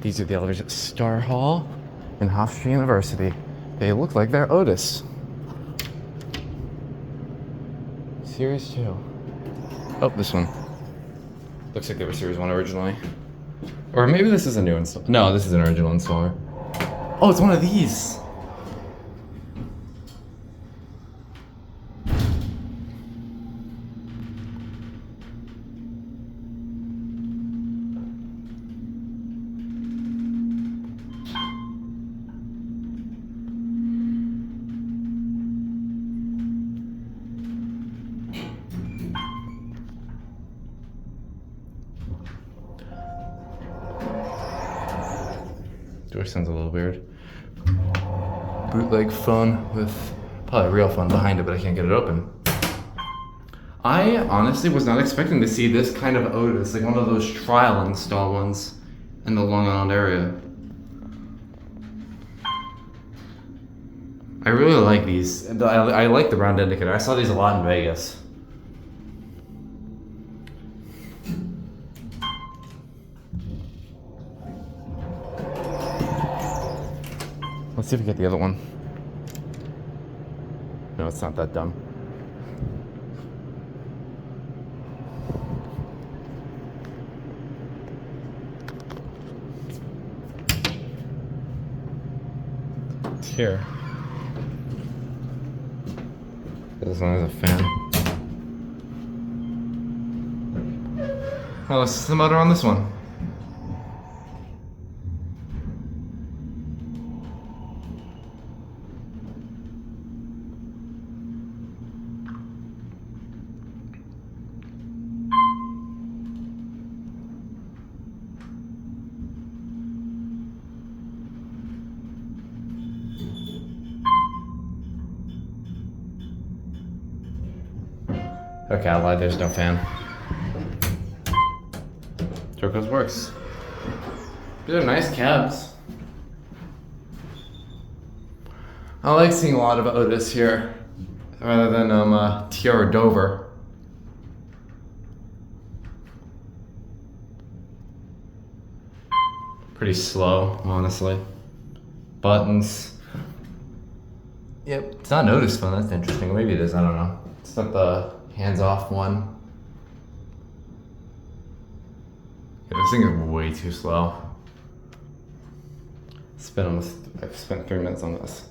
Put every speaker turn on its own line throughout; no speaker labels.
These are the elevators at Starr Hall and Hofstra University. They look like they're Otis. Series 2. Oh, this one. Looks like they were Series 1 originally. Or maybe this is a new install. No, this is an original installer. Oh, it's one of these. Door sounds a little weird. Bootleg phone with probably a real phone behind it, but I can't get it open. I honestly was not expecting to see this kind of Otis, like one of those trial install ones in the Long Island area. I really like these. I like the round indicator. I saw these a lot in Vegas. Let's see if we get the other one. No, it's not that dumb. It's here. This one has a fan. Well, let's see the motor on this one. Okay, I lied, there's no fan. Turco's works. These are nice cabs. I like seeing a lot of Otis here, rather than Tiara Dover. Pretty slow, honestly. Buttons. Yep, it's not an Otis phone, that's interesting. Maybe it is, I don't know. It's not the hands-off one. Yeah, this thing is way too slow. I've spent 3 minutes on this.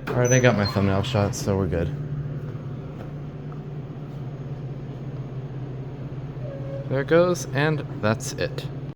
Alright, I got my thumbnail shot, so we're good. There it goes, and that's it.